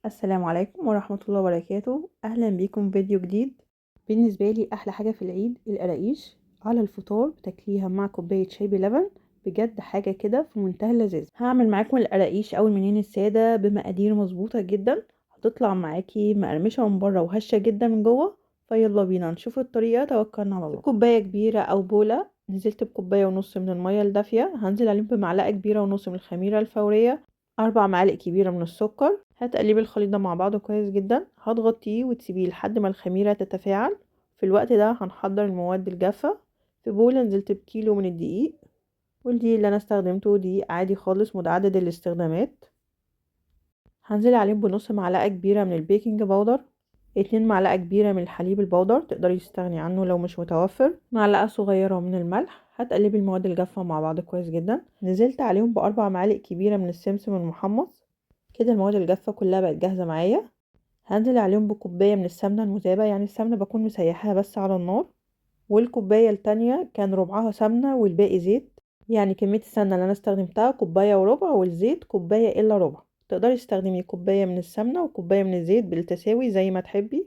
السلام عليكم ورحمة الله وبركاته. أهلا بيكم في فيديو جديد. بالنسبة لي أحلى حاجة في العيد القراقيش على الفطار، بتاكليها مع كوباية شاي بلبن، بجد حاجة كده في منتهى اللذاذة. هعمل معاكم القراقيش أو المنين السادة بمقادير مظبوطة جدا، هتطلع معاكي مقرمشة من بره وهشة جدا من جوه. فيلا بينا نشوف الطريقة، توكلنا على الله. في كوباية كبيرة أو بولة نزلت بكوباية ونص من المية الدافية، هنزل عليهم بمعلقة كبيرة ونص من الخميرة الفورية، 4 معالق كبيرة من السكر. هتقلبي الخليط ده مع بعضه كويس جدا، هتغطيه وتسيبيه لحد ما الخميرة تتفاعل. في الوقت ده هنحضر المواد الجافة. في بولة نزلت بكيلو من الدقيق، والدقيق اللي انا استخدمته دقيق عادي خالص متعدد الاستخدامات. هنزل عليهم بنص معلقة كبيرة من البيكنج باودر، 2 معلقة كبيرة من الحليب البودر، تقدري تستغني عنه لو مش متوفر، معلقة صغيرة من الملح. هتقلبي المواد الجافة مع بعض كويس جدا. نزلت عليهم ب4 معالق كبيرة من السمسم المحمص. كده المواد الجافة كلها بقت جاهزة معايا. هنزل عليهم بكوباية من السمنة المذابة، يعني السمنة بكون مسيحاها بس على النار، والكوباية التانية كان ربعها سمنة والباقي زيت. يعني كمية السمنة اللي انا استخدمتها كوباية وربع، والزيت كوباية الا ربع. تقدري تستخدمي كوباية من السمنة وكوباية من الزيت بالتساوي زي ما تحبي.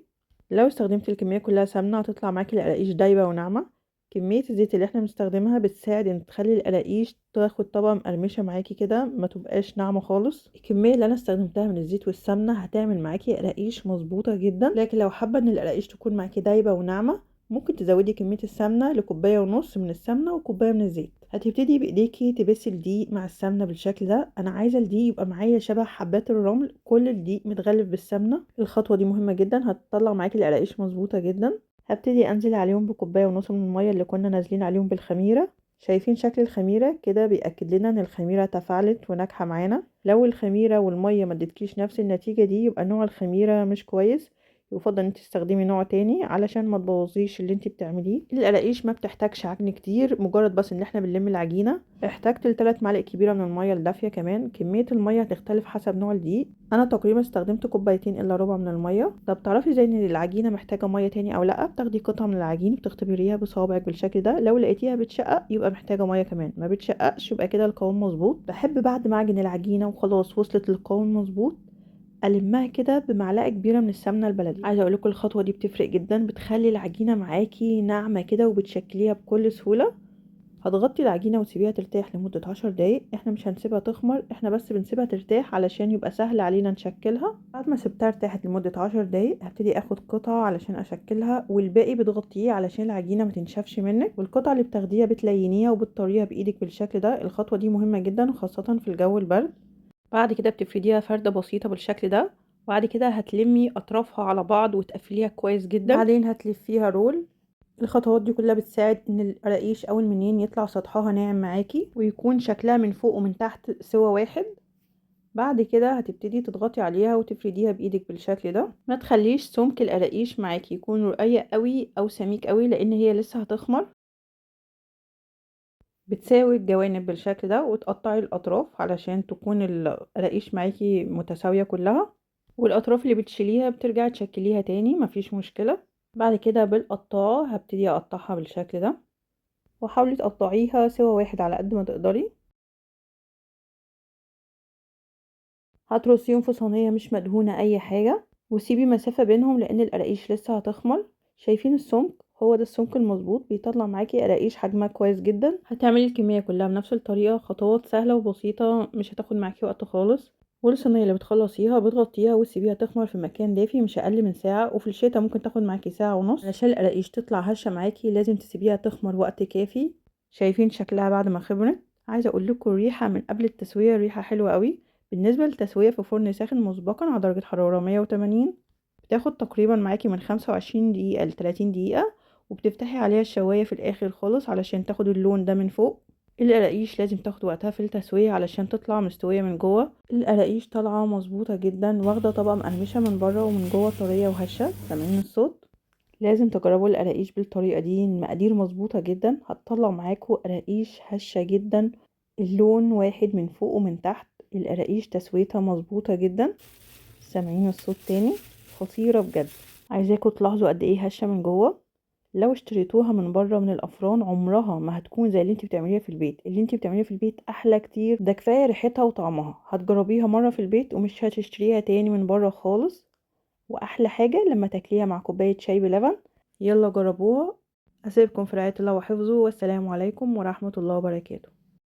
لو استخدمتي الكمية كلها سمنة هتطلع معاكي القراقيش دايبة وناعمة. كمية الزيت اللي احنا بنستخدمها بتساعد ان تخلي القراقيش تاخد طبقة مقرمشة معاكي كده، ما تبقاش ناعمة خالص. الكمية اللي انا استخدمتها من الزيت والسمنة هتعمل معاكي قراقيش مظبوطة جدا. لكن لو حابة ان القراقيش تكون معاكي دايبة وناعمة، ممكن تزودي كمية السمنة لكوباية ونص من السمنة وكوباية من الزيت. هتبتدي بايديكي تبسي الدقيق مع السمنة بالشكل ده. انا عايزة الدقيق يبقى معايا شبه حبات الرمل، كل الدقيق متغلف بالسمنة. الخطوة دي مهمة جدا، هتطلع معاكي القراقيش مظبوطة جدا. هبتدي انزل عليهم بكوباية ونص من المية اللي كنا نازلين عليهم بالخميرة. شايفين شكل الخميرة كده بيأكد لنا ان الخميرة تفاعلت وناجحة معانا. لو الخميرة والمية ما ادتكيش نفس النتيجة دي، يبقى نوع الخميرة مش كويس. يفضل ان انت تستخدمي نوع تاني علشان ما تبوظيش اللي انت بتعمليه. القراقيش ما بتحتاجش عجن كتير، مجرد بس ان احنا بنلم العجينه. احتاجت ل3 معالق كبيره من الميه الدافيه. كمان كميه الميه هتختلف حسب نوع الدقيق، انا تقريبا استخدمت كوبايتين الا ربع من الميه. طب تعرفي زي ان العجينه محتاجه ميه تاني او لا؟ بتاخدي قطعه من العجين بتختبريها بصوابعك بالشكل ده، لو لقيتيها بتشقق يبقى محتاجه ميه كمان، ما بتشققش يبقى كده القوام مظبوط. بحب بعد ما اعجن العجينه وخلاص وصلت للقوام مظبوط، ألمها كده بمعلقة كبيرة من السمنة البلدي. عايزة اقولكم الخطوة دي بتفرق جدا، بتخلي العجينة معاكي ناعمة كده وبتشكليها بكل سهولة. هتغطي العجينة وتسيبيها ترتاح لمدة 10 دقايق. احنا مش هنسيبها تخمر، احنا بس بنسيبها ترتاح علشان يبقى سهل علينا نشكلها. بعد ما سبتها ارتاحت لمدة 10 دقايق، هبتدي اخد قطعة علشان اشكلها، والباقي بتغطيه علشان العجينة ما تنشفش منك. والقطعة اللي بتاخديها بتلينيها وبتطريها بايدك بالشكل ده. الخطوة دي مهمة جدا وخاصة في الجو البرد. بعد كده بتفرديها فردة بسيطة بالشكل ده، وبعد كده هتلمي اطرافها على بعض وتقفليها كويس جدا. بعدين هتلفيها رول. الخطوات دي كلها بتساعد ان القراقيش او المنين يطلع سطحها ناعم معاكي، ويكون شكلها من فوق ومن تحت سوا واحد. بعد كده هتبتدي تضغطي عليها وتفرديها بايدك بالشكل ده. ما تخليش سمك القراقيش معاكي يكون رقيق قوي او سميك قوي، لان هي لسه هتخمر. بتساوي الجوانب بالشكل ده وتقطعي الاطراف علشان تكون القراقيش معاكي متساوية كلها. والاطراف اللي بتشيليها بترجعي تشكليها تاني، مفيش مشكلة. بعد كده بالقطاعة هبتدي اقطعها بالشكل ده، وحاولي تقطعيها سوا واحد على قد ما تقدري. هترصيهم في صينية مش مدهونة اي حاجة، وسيبي مسافة بينهم لان القراقيش لسه هتخمر. شايفين السمك؟ هو ده السمك المظبوط، بيطلع معاكي قراقيش حجمها كويس جدا. هتعملي الكمية كلها بنفس الطريقة، خطوات سهلة وبسيطة مش هتاخد معاكي وقت خالص. والصينية اللي بتخلصيها بتغطيها وتسيبيها تخمر في مكان دافي مش اقل من ساعة، وفي الشتاء ممكن تاخد معاكي ساعة ونص. علشان القراقيش تطلع هشة معاكي لازم تسيبيها تخمر وقت كافي. شايفين شكلها بعد ما خمرت؟ عايزة اقول لكم الريحة من قبل التسوية ريحة حلوة قوي. بالنسبة للتسوية في فرن ساخن مسبقا على درجة حرارة 180، بتاخد تقريبا معاكي من 25 دقيقة ل30 دقيقة. وبتفتحي عليها الشواية في الآخر خالص علشان تاخد اللون ده من فوق. القراقيش لازم تاخد وقتها في التسوية علشان تطلع مستوية من جوه. القراقيش طالعة مظبوطة جدا، واخدة طبقة مقرمشة من بره ومن جوه طرية وهشة. سامعين الصوت؟ لازم تجربوا القراقيش بالطريقة دي، المقادير مظبوطة جدا، هتطلع معاكوا قراقيش هشة جدا. اللون واحد من فوق ومن تحت. القراقيش تسويتها مظبوطة جدا. سامعين الصوت تاني؟ خطيرة بجد. عايزاكوا تلاحظوا قد ايه هشة من جوه. لو اشتريتوها من بره من الافران عمرها ما هتكون زي اللي انت بتعمليها في البيت. اللي انت بتعمليها في البيت احلى كتير، ده كفايه ريحتها وطعمها. هتجربيها مره في البيت ومش هتشتريها تاني من بره خالص. واحلى حاجه لما تاكليها مع كوبايه شاي بلبن. يلا جربوها. اسيبكم في رعايه الله وحفظه، والسلام عليكم ورحمه الله وبركاته.